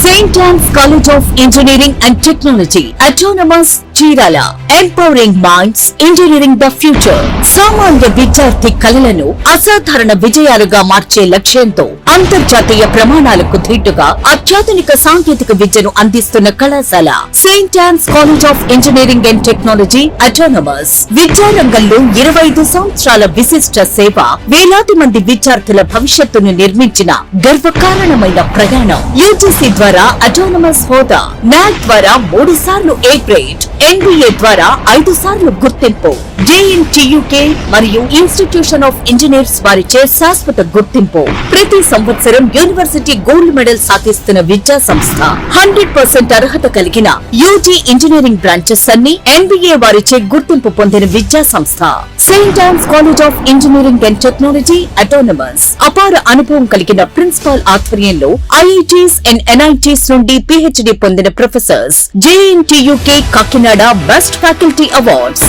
St. Anne's College of Engineering and Technology, Autonomous Chirala, Empowering Minds, Engineering the Future. సామాన్య విద్యార్థి కలలను అసాధారణ విజయాలుగా మార్చే లక్ష్యంతో అంతర్జాతీయ ప్రమాణాలకు ధీటుగా అత్యాధునిక సాంకేతిక విద్యను అందిస్తున్న కళాశాల saint Ann's college of engineering and technology autonomous. విద్యారంగంలో 25 సంవత్సరాల విశిష్ట సేవ, వేలాది మంది విద్యార్థుల భవిష్యత్తును నిర్మించిన గర్వకారణమైన ప్రయాణం. యూజీసీ ద్వారా అటానమస్ హోదా, నాక్ ద్వారా 3 సార్లు ఏ గ్రేడ్, NBA ద్వారా 5 సార్లు గుర్తింపు, JNTUK మరియు ఇన్స్టిట్యూషన్ ఆఫ్ ఇంజనీర్స్ వారిచే శాశ్వత గుర్తింపు. ప్రతి సంవత్సరం యూనివర్సిటీ గోల్డ్ మెడల్ సాధిస్తున్న విద్యా సంస్థ. 100% అర్హత కలిగిన యూజీ ఇంజనీరింగ్ బ్రాంచెస్ అన్ని NBA వారిచే గుర్తింపు పొందిన విద్యా సంస్థ Saint Ann's college of engineering and technology autonomous. అపార అనుభవం కలిగిన ప్రిన్సిపాల్ ఆధ్వర్యంలో IITs అండ్ NITs నుండి PhD పొందిన professors. JNTUK Kakinada best faculty awards.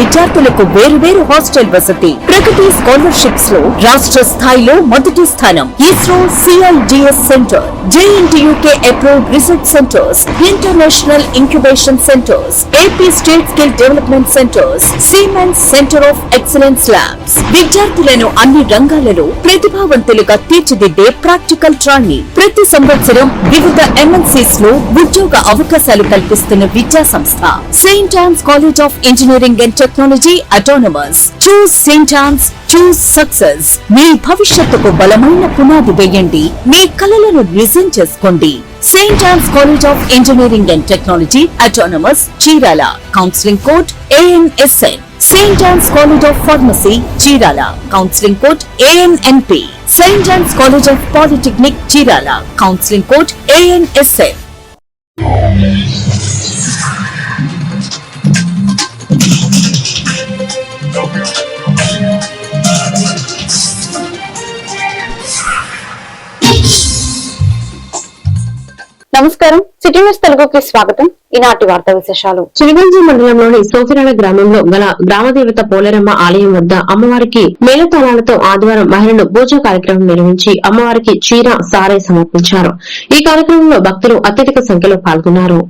విద్యార్థులకు వేరు హాస్టల్ వసతి. ప్రగతి స్కాలర్షిప్స్ లో రాష్ట్ర స్థాయిలో మొదటి స్థానం. ISRO CIGS centre, JNTUK approved research centres, international incubation centres, AP state skill development centres, siemens centre of excellence labs. విద్యార్థులను అన్ని రంగాలలో ప్రతిభావంతులుగా తీర్చిదిద్దే ప్రాక్టికల్ ట్రైనింగ్. ప్రతి సంవత్సరం వివిధ MNCs లో ఉద్యోగ అవకాశాలు కల్పిస్తున్న విద్యా సంస్థ Saint Ann's college of engineering and technology autonomous. Choose Saint Ann's, choose success. మీ భవిష్యత్తుకు బలమైన పునాది వేయండి. మీ కలలను నిజం చేసుకోండి. Saint Ann's college of engineering and technology autonomous, Chirala. Counselling code ANSN. Saint Ann's college of pharmacy, Chirala. Counselling code ANNP. Saint Ann's college of polytechnic, Chirala. Counselling code ANSN. నమస్కారం, సిటీ న్యూస్ తెలుగుకి స్వాగతం. ఈనాటి వార్తా విశేషాలు. చినగంజి మండలంలోని సోఫిరాల గ్రామంలో గల గ్రామదేవత పోలేరమ్మ ఆలయం వద్ద అమ్మవారికి మేళతాళాలతో ఆదివారం మహిళలు పూజా కార్యక్రమం నిర్వహించి అమ్మవారికి చీర, సారే సమర్పించారు. ఈ కార్యక్రమంలో భక్తులు అత్యధిక సంఖ్యలో పాల్గొన్నారు.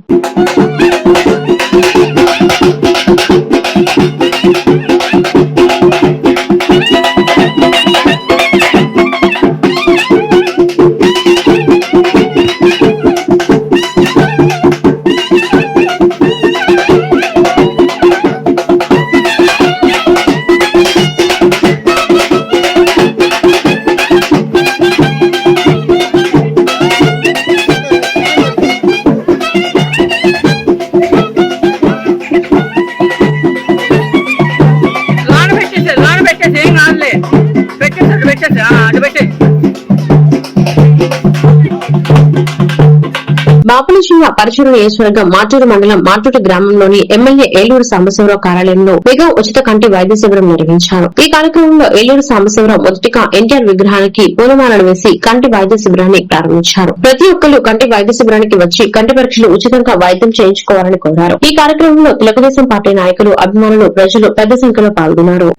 బాపట్ల జిల్లా పరచూరు నియోజకవర్గం మాటూరు మండలం మాటూరు గ్రామంలోని ఎమ్మెల్యే ఏలూరు సాంబశివరావు కార్యాలయంలో మెగా ఉచిత కంటి వైద్య శిబిరం నిర్వహించారు. ఈ కార్యక్రమంలో ఏలూరు సాంబశివరావు మొదటిగా ఎన్టీఆర్ విగ్రహానికి పూలమాలలు వేసి కంటి వైద్య శిబిరాన్ని ప్రారంభించారు. ప్రతి ఒక్కరూ కంటి వైద్య శిబిరానికి వచ్చి కంటి పరీక్షలు ఉచితంగా వైద్యం చేయించుకోవాలని కోరారు. ఈ కార్యక్రమంలో తెలుగుదేశం పార్టీ నాయకులు, అభిమానులు, ప్రజలు పెద్ద సంఖ్యలో పాల్గొన్నారు.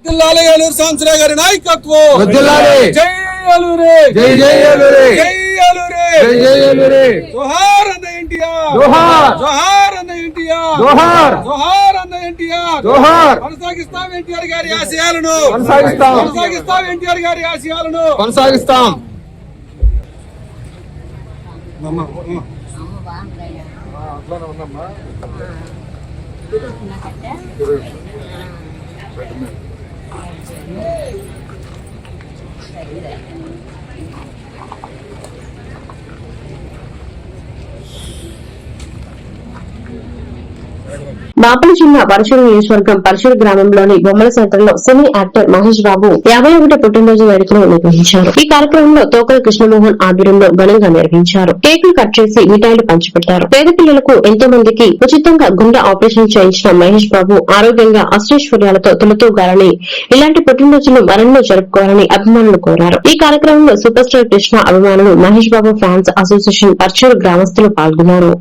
కొనసాగిస్తాం. బాపట్ల జిల్లా పరచూరు నియోజకవర్గం పరచూరు గ్రామంలోని బొమ్మల సెంటర్లో సినీ యాక్టర్ మహేష్ బాబు 51 పుట్టినరోజు వేడుకలు నిర్వహించారు. ఈ కార్యక్రమంలో తోకల కృష్ణమోహన్ ఆధ్వర్యంలో ఘనంగా నిర్వహించారు. కేకులు కట్ చేసి మిఠాయిలు పంచిపెట్టారు. పేద పిల్లలకు ఎంతో మందికి ఉచితంగా గుండె ఆపరేషన్ చేయించిన మహేష్ బాబు ఆరోగ్యంగా అష్టైశ్వర్యాలతో తులతూగాలని, ఇలాంటి పుట్టినరోజులు మరెన్నో జరుపుకోవాలని అభిమానులు కోరారు. ఈ కార్యక్రమంలో సూపర్ స్టార్ కృష్ణ అభిమానులు, మహేష్ బాబు ఫ్యాన్స్ అసోసియేషన్ పరచూరు గ్రామస్తులు పాల్గొన్నారు.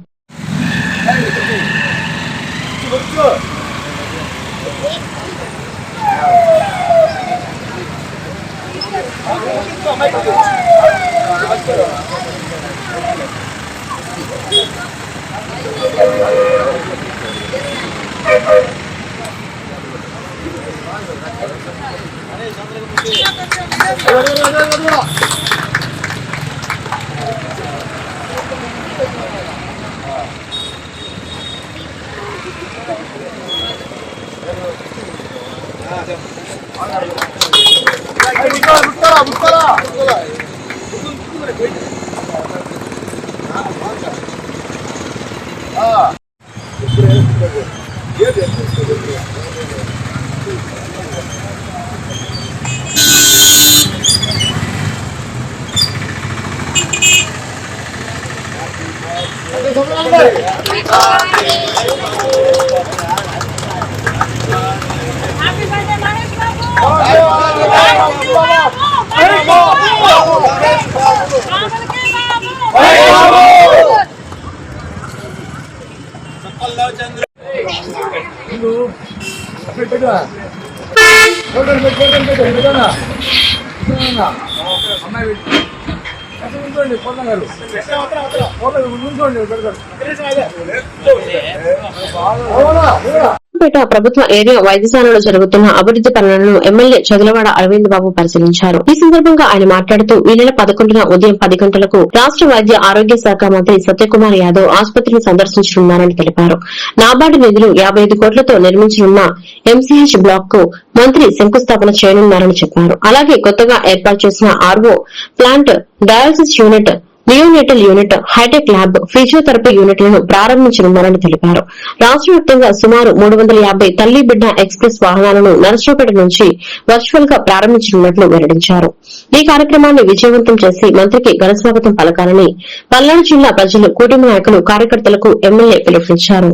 పేట ప్రభుత్వ ఏరియా వైద్యశాలలో జరుగుతున్న అభివృద్ది పనులను ఎమ్మెల్యే చదలవాడ అరవింద్ బాబు పరిశీలించారు. ఈ సందర్భంగా ఆయన మాట్లాడుతూ ఈ నెల 11న ఉదయం 10 గంటలకు రాష్ట వైద్య ఆరోగ్య శాఖ మంత్రి సత్యకుమార్ యాదవ్ ఆసుపత్రిని సందర్శించనున్నారని తెలిపారు. నాబార్డు నిధులు 55 కోట్లతో నిర్మించనున్న ఎంసీహెచ్ బ్లాక్ కు మంత్రి శంకుస్థాపన చేయనున్నారని చెప్పారు. అలాగే కొత్తగా ఏర్పాటు చేసిన RO plant, dialysis unit, neonatal unit, hi tech lab, physiotherapy యూనిట్లను ప్రారంభించనున్నారని తెలిపారు. రాష్ట వ్యాప్తంగా సుమారు 350 తల్లి బిడ్డ ఎక్స్ప్రెస్ వాహనాలను నరసరావుపేట నుంచి వర్చువల్ గా ప్రారంభించనున్నట్లు వెల్లడించారు. ఈ కార్యక్రమాన్ని విజయవంతం చేసి మంత్రికి ఘనస్వాగతం పలకాలని పల్నాడు జిల్లా ప్రజలు, కూటమి నాయకులు, కార్యకర్తలకు ఎమ్మెల్యే పిలుపునిచ్చారు.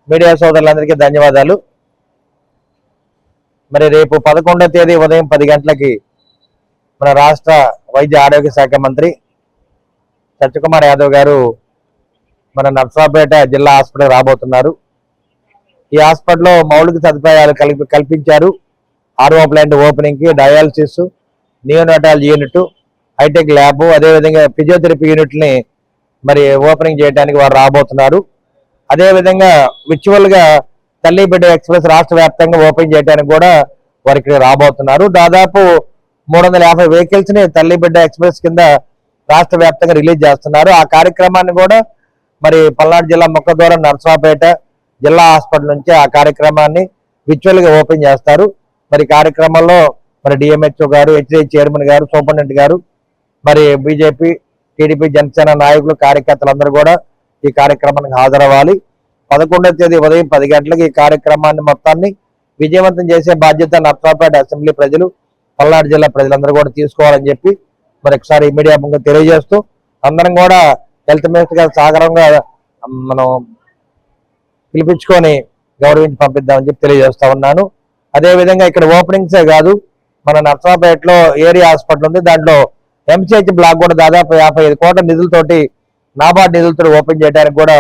మీడియా సోదరులందరికీ ధన్యవాదాలు. మరి రేపు 11వ తేదీ ఉదయం 10 గంటలకి మన రాష్ట్ర వైద్య ఆరోగ్య శాఖ మంత్రి సత్యకుమార్ యాదవ్ గారు మన నర్సరావుపేట జిల్లా హాస్పిటల్ రాబోతున్నారు. ఈ హాస్పిటల్లో మౌలిక సదుపాయాలు కల్పించారు. ఆర్ఓ ప్లాంట్ ఓపెనింగ్ కి, dialysis, neonatology unit, hi tech lab, అదేవిధంగా ఫిజియోథెరపీ యూనిట్ని మరి ఓపెనింగ్ చేయడానికి వారు రాబోతున్నారు. అదేవిధంగా విర్చువల్ గా తల్లి బిడ్డ ఎక్స్ప్రెస్ రాష్ట్ర వ్యాప్తంగా ఓపెన్ చేయడానికి కూడా వారు ఇక్కడ రాబోతున్నారు. దాదాపు 350 వెహికల్స్ ని తల్లి బిడ్డ ఎక్స్ప్రెస్ కింద రాష్ట్ర వ్యాప్తంగా రిలీజ్ చేస్తున్నారు. ఆ కార్యక్రమాన్ని కూడా మరి పల్నాడు జిల్లా ముక్కదూరం నర్సరావుపేట జిల్లా హాస్పిటల్ నుంచి ఆ కార్యక్రమాన్ని విర్చువల్ గా ఓపెన్ చేస్తారు. మరి కార్యక్రమంలో మరి డిఎంహెచ్ఓ గారు, హెచ్ఐ చైర్మన్ గారు, సూపరింటెండెంట్ గారు, మరి బీజేపీ, టీడీపీ, జనసేన నాయకులు, కార్యకర్తలందరూ కూడా ఈ కార్యక్రమానికి హాజరవ్వాలి. 11వ తేదీ ఉదయం 10 గంటలకు ఈ కార్యక్రమాన్ని మొత్తాన్ని విజయవంతం చేసే బాధ్యత నర్సరావుపేట అసెంబ్లీ ప్రజలు, పల్నాడు జిల్లా ప్రజలందరూ కూడా తీసుకోవాలని చెప్పి మరి ఒకసారి మీడియా ముందు తెలియజేస్తూ అందరం కూడా హెల్త్ మినిస్టర్ గారు సాగరంగా మనం పిలిపించుకొని గౌరవించి పంపిద్దామని చెప్పి తెలియజేస్తా ఉన్నాను. అదేవిధంగా ఇక్కడ ఓపెనింగ్సే కాదు, మన నర్సరావుపేటలో ఏరియా హాస్పిటల్ ఉంది. దాంట్లో ఎంసీహెచ్ బ్లాక్ కూడా దాదాపు 55 కోట్ల నిధులతోటి, నాబార్డు నిధులతో ఓపెన్ చేయడానికి కూడా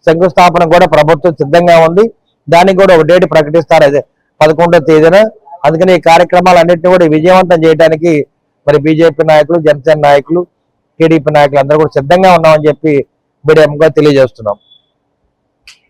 శంకుస్థాపన కూడా ప్రభుత్వం సిద్ధంగా ఉంది. దానికి కూడా ఒక డేట్ ప్రకటిస్తారు, అదే 11వ తేదీన. అందుకని ఈ కార్యక్రమాలన్నింటినీ కూడా విజయవంతం చేయడానికి మరి బీజేపీ నాయకులు, జనసేన నాయకులు, టీడీపీ నాయకులు అందరూ కూడా సిద్ధంగా ఉన్నామని చెప్పి మీడియా తెలియజేస్తున్నాం.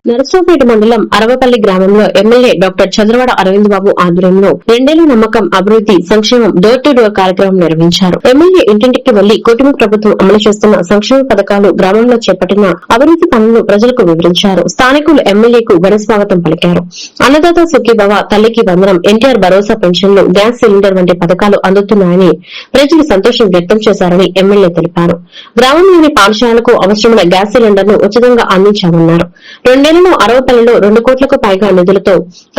నరసరావుపేట మండలం అరవపల్లి గ్రామంలో ఎమ్మెల్యే డాక్టర్ చంద్రవాడ అరవింద్ బాబు ఆధ్వర్యంలో 2 నమ్మకం, అభివృద్ది, సంక్షేమం డోర్ టు డోర్ కార్యక్రమం నిర్వహించారు. ఎమ్మెల్యే ఇంటింటికి వెళ్లి కూటమి ప్రభుత్వం అమలు చేస్తున్న సంక్షేమ పథకాలు, గ్రామంలో చేపట్టిన అభివృద్ది పనులను ప్రజలకు వివరించారు. స్థానికులు ఎమ్మెల్యేకు ఘనస్వాగతం పలికారు. అన్నదాత సుఖీభవ, తల్లికి వందనం, ఎన్టీఆర్ భరోసా పెన్షన్లు, గ్యాస్ సిలిండర్ వంటి పథకాలు అందుతున్నాయని ప్రజలు సంతోషం వ్యక్తం చేశారని ఎమ్మెల్యే తెలిపారు. గ్రామంలోని పాఠశాలకు అవసరమైన గ్యాస్ సిలిండర్ ను ఉచితంగా అందించామన్నారు. 2 నెలలో అరవపల్లిలో 2 కోట్లకు పైగా నిధులతో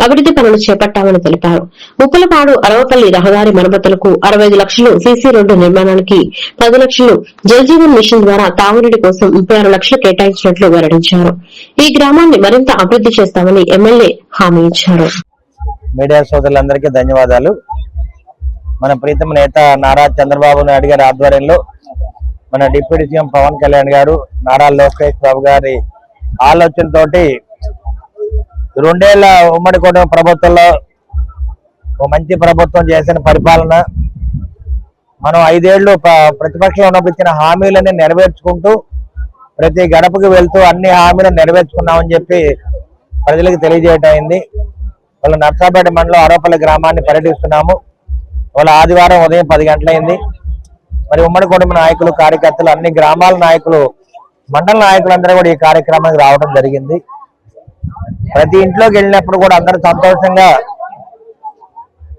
అభివృద్ది పనులు చేపట్టామని తెలిపారు. ఉప్పలపాడు అరవపల్లి రహదారి మరమ్మతులకు 65 లక్షలు, సీసీ రోడ్డు నిర్మాణానికి 10 లక్షలు, జల్ జీవన్ మిషన్ ద్వారా తాగునీటి కోసం 36 లక్షలు కేటాయించినట్లు వెల్లడించారు. ఈ గ్రామాన్ని మరింత అభివృద్ది చేస్తామని ఎమ్మెల్యే హామీ ఇచ్చారు. మీడియా సోదరులందరికీ ధన్యవాదాలు. మన ప్రీతమ నేత నారా చంద్రబాబు నాయుడు గారి ఆధ్వర్యంలో మన డిప్యూటీ సీఎం పవన్ కళ్యాణ్ గారు, నారా లోకేష్ బాబు గారి ఆలోచనతోటి 2 ఏళ్ల ఉమ్మడి కూటమి ప్రభుత్వంలో ఒక మంచి ప్రభుత్వం చేసిన పరిపాలన, మనం 5 ఏళ్లు ప్రతిపక్షంలో ఉన్నప్పుడు ఇచ్చిన హామీలని నెరవేర్చుకుంటూ ప్రతి గడపకి వెళ్తూ అన్ని హామీలను నెరవేర్చుకున్నామని చెప్పి ప్రజలకు తెలియజేయటం అయింది. వాళ్ళ నర్సరావుపేట మండలం అరవపల్లి గ్రామాన్ని పర్యటిస్తున్నాము. వాళ్ళ ఆదివారం ఉదయం 10 గంటలైంది. మరి ఉమ్మడి కూటమి నాయకులు, కార్యకర్తలు, అన్ని గ్రామాల నాయకులు, మండల నాయకులందరూ కూడా ఈ కార్యక్రమానికి రావడం జరిగింది. ప్రతి ఇంట్లోకి వెళ్ళినప్పుడు కూడా అందరూ సంతోషంగా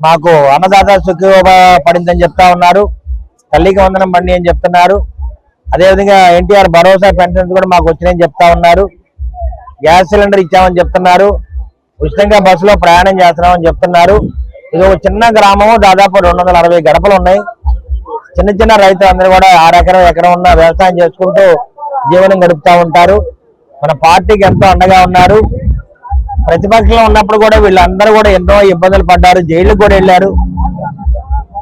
మాకు అన్నదాత సుఖీభవ పడిందని చెప్తా ఉన్నారు, తల్లికి వందనం బండి అని చెప్తున్నారు. అదేవిధంగా ఎన్టీఆర్ భరోసా పెన్షన్స్ కూడా మాకు వచ్చినాయని చెప్తా ఉన్నారు. గ్యాస్ సిలిండర్ ఇచ్చామని చెప్తున్నారు. ఉచితంగా బస్సులో ప్రయాణం చేస్తున్నామని చెప్తున్నారు. ఇది ఒక చిన్న గ్రామము, దాదాపు 260 గడపలు ఉన్నాయి. చిన్న చిన్న రైతులందరూ కూడా 6 ఎకరం ఉన్నా వ్యవసాయం చేసుకుంటూ జీవనం గడుపుతా ఉంటారు. మన పార్టీకి ఎంతో అండగా ఉన్నారు. ప్రతిపక్షంలో ఉన్నప్పుడు కూడా వీళ్ళందరూ కూడా ఎంతో ఇబ్బందులు పడ్డారు, జైలుకు కూడా వెళ్ళారు.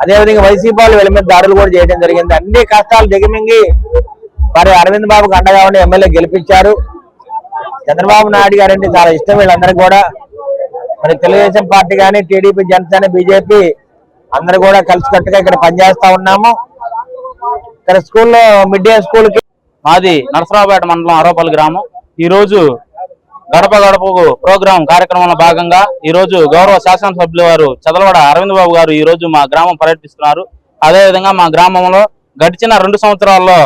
అదేవిధంగా వైసీపీ వాళ్ళు వీళ్ళ మీద దాడులు కూడా చేయడం జరిగింది. అన్ని కష్టాలు దిగమింగి మరి అరవింద్ బాబుకి అండగా ఉండి ఎమ్మెల్యే గెలిపించారు. చంద్రబాబు నాయుడు గారు అంటే చాలా ఇష్టం వీళ్ళందరికీ కూడా. మరి తెలుగుదేశం పార్టీ కానీ, టీడీపీ, జనసేన, బీజేపీ అందరూ కూడా కలిసికట్టుగా ఇక్కడ పనిచేస్తా ఉన్నాము. ఇక్కడ స్కూల్లో మిడ్ డే స్కూల్ కి మాది నరసరావుపేట మండలం ఆరోపల్లి గ్రామం. ఈ రోజు గడప గడపకు ప్రోగ్రాం కార్యక్రమంలో భాగంగా ఈ రోజు గౌరవ శాసనసభ్యుల వారు చదలవాడ అరవింద్ బాబు గారు ఈ రోజు మా గ్రామం పర్యటిస్తున్నారు. అదేవిధంగా మా గ్రామంలో గడిచిన 2 సంవత్సరాల్లో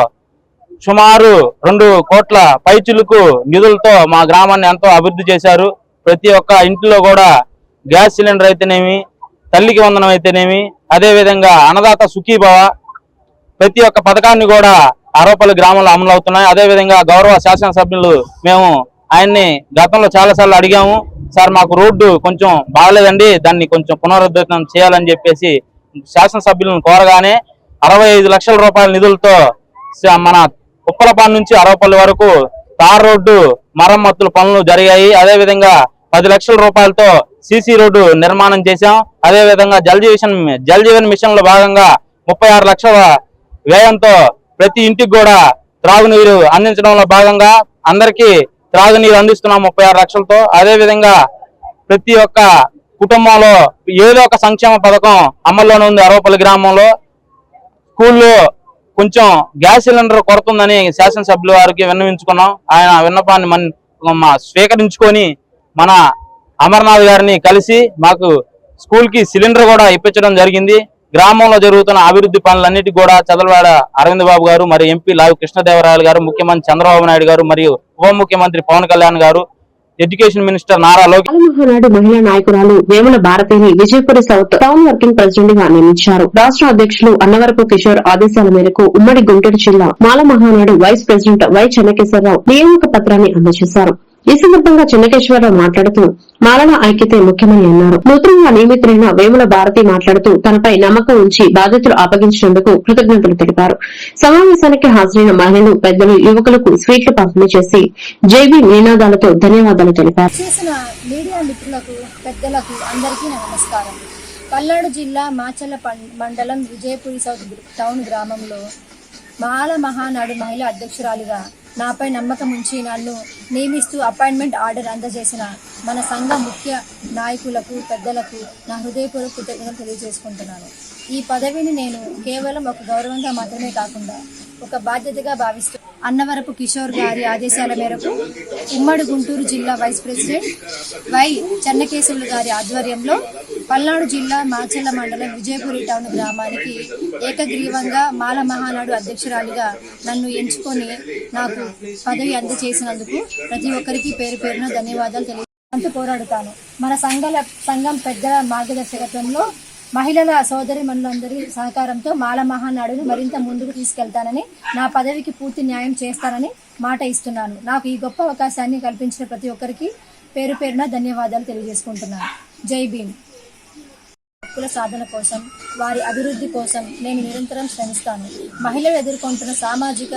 సుమారు 2 కోట్ల పైచిలుకు నిధులతో మా గ్రామాన్ని ఎంతో అభివృద్ధి చేశారు. ప్రతి ఒక్క ఇంట్లో కూడా గ్యాస్ సిలిండర్ అయితేనేమి, తల్లికి వందనం అయితేనేమి, అదేవిధంగా అన్నదాత సుఖీభవ ప్రతి ఒక్క పథకాన్ని కూడా ఆరోపల్లి గ్రామంలో అమలు అవుతున్నాయి. అదేవిధంగా గౌరవ శాసనసభ్యులు మేము ఆయన్ని గతంలో చాలాసార్లు అడిగాము, సార్ మాకు రోడ్డు కొంచెం బాగలేదండి, దాన్ని కొంచెం పునరుద్ధరణ చేయాలని చెప్పేసి శాసనసభ్యులను కోరగానే 65 లక్షల రూపాయల నిధులతో మన ఉప్పలపాడు నుంచి ఆరోపల్లి వరకు తార్ రోడ్డు మరమ్మతుల పనులు జరిగాయి. అదేవిధంగా 10 లక్షల రూపాయలతో సీసీ రోడ్డు నిర్మాణం చేశాం. అదేవిధంగా జల్ జీవన్ మిషన్ లో భాగంగా 36 లక్షల వ్యయంతో ప్రతి ఇంటికి కూడా త్రాగునీరు అందించడంలో భాగంగా అందరికీ త్రాగునీరు అందిస్తున్నాం 36 లక్షలతో. అదేవిధంగా ప్రతి ఒక్క కుటుంబంలో ఏదో ఒక సంక్షేమ పథకం అమల్లోనే ఉంది. ఆరోపల్లి గ్రామంలో స్కూల్లో కొంచెం గ్యాస్ సిలిండర్ కొరత ఉందని శాసనసభ్యుల వారికి విన్నవించుకున్నాం. ఆయన విన్నపాన్ని స్వీకరించుకొని మన అమర్నాథ్ గారిని కలిసి మాకు స్కూల్ కి సిలిండర్ కూడా ఇప్పించడం జరిగింది. గ్రామంలో జరుగుతున్న అభివృద్ధి పనులన్నిటి కూడా చదలవాడ అరవింద్ బాబు గారు, మరి ఎంపీ లావు కృష్ణదేవరాయలు గారు, ముఖ్యమంత్రి చంద్రబాబు నాయుడు గారు, మరియు ఉప ముఖ్యమంత్రి పవన్ కళ్యాణ్ గారు, ఎడ్యుకేషన్ మినిస్టర్ నారా లోకేష్ మహానాడు మహిళా నాయకురాలు వేముల భారతిని Vijayapuri south town working president గా నియమించారు. రాష్ట్ర అధ్యక్షులు అన్నవరపు కిషోర్ ఆదేశాల మేరకు ఉమ్మడి గుంటూరు జిల్లా Mala Mahanadu vice president Y Chennakeswararao నియామక పత్రాన్ని అందజేశారు. ఈ సందర్భంగా చెన్నకేశ్వరరావు మాట్లాడుతూ మాలల ఐక్యతే ముఖ్యమని అన్నారు. నూతనంగా నియమితులైన వేముల భారతి మాట్లాడుతూ తనపై నమ్మకం ఉంచి బాధ్యతలు అప్పగించినందుకు కృతజ్ఞతలు తెలిపారు. సమావేశానికి హాజరైన మహిళలు, పెద్దలు, యువకులకు స్వీట్లు పంపిణీ చేసి జైబీ నినాదాలతో ధన్యవాదాలు తెలిపారు. చేసిన మీడియా మిత్రులకు, పెద్దలకు అందరికీ నమస్కారం. పల్నాడు జిల్లా మాచర్ల మండలం విజయపురి సౌత్ టౌన్ గ్రామంలో మాల మహానాడు మహిళా అధ్యక్షురాలిగా నాపై నమ్మకం ఉంచి నన్ను నియమిస్తూ అపాయింట్మెంట్ ఆర్డర్ అందజేసిన మన సంఘ ముఖ్య నాయకులకు, పెద్దలకు నా హృదయపూర్వక కృతజ్ఞతలు తెలియజేసుకుంటున్నాను. ఈ పదవిని నేను కేవలం ఒక గౌరవంగా మాత్రమే కాకుండా ఒక బాధ్యతగా భావిస్తూ అన్నవరపు కిషోర్ గారి ఆదేశాల మేరకు ఉమ్మడి గుంటూరు జిల్లా వైస్ ప్రెసిడెంట్ వై చెన్నకేశవులు గారి ఆధ్వర్యంలో పల్నాడు జిల్లా మాచర్ల మండలం విజయపురి టౌన్ గ్రామానికి ఏకగ్రీవంగా మాల మహానాడు అధ్యక్షురాలిగా నన్ను ఎంచుకొని నాకు పదవి అందజేసినందుకు ప్రతి ఒక్కరికి పేరు పేరున ధన్యవాదాలు తెలియజేస్తూ పోరాడుతాను. మన సంఘం పెద్దల మార్గదర్శకత్వంలో మహిళల సోదరిమణులందరి సహకారంతో మాల మహానాడును మరింత ముందుకు తీసుకెళ్తానని, నా పదవికి పూర్తి న్యాయం చేస్తానని మాట ఇస్తున్నాను. నాకు ఈ గొప్ప అవకాశాన్ని కల్పించిన ప్రతి ఒక్కరికి పేరు పేరున ధన్యవాదాలు తెలియజేసుకుంటున్నాను. జై భీమ్. హక్కుల సాధన కోసం, వారి అభివృద్ధి కోసం నేను నిరంతరం శ్రమిస్తాను. మహిళలు ఎదుర్కొంటున్న సామాజిక,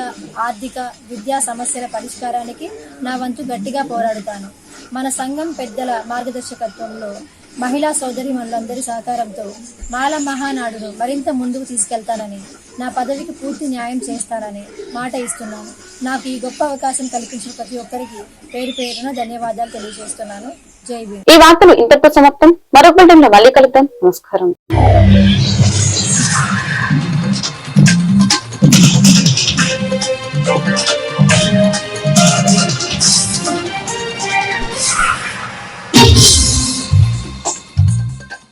ఆర్థిక, విద్యా సమస్యల పరిష్కారానికి నా వంతు గట్టిగా పోరాడుతాను. మన సంఘం పెద్దల మార్గదర్శకత్వంలో మహిళా సోదరిమణులందరి సహకారంతో మాల మహానాడును మరింత ముందుకు తీసుకెళ్తానని, నా పదవికి పూర్తి న్యాయం చేస్తానని మాట ఇస్తున్నాను. నాకు ఈ గొప్ప అవకాశం కల్పించిన ప్రతి ఒక్కరికి పేరు పేరున ధన్యవాదాలు తెలియజేస్తున్నాను. జై భీమ్. ఈ వార్తలు ఇంతటితో సమాప్తం. మరొక బులెటిన్లో మళ్ళీ కలుద్దాం. నమస్కారం.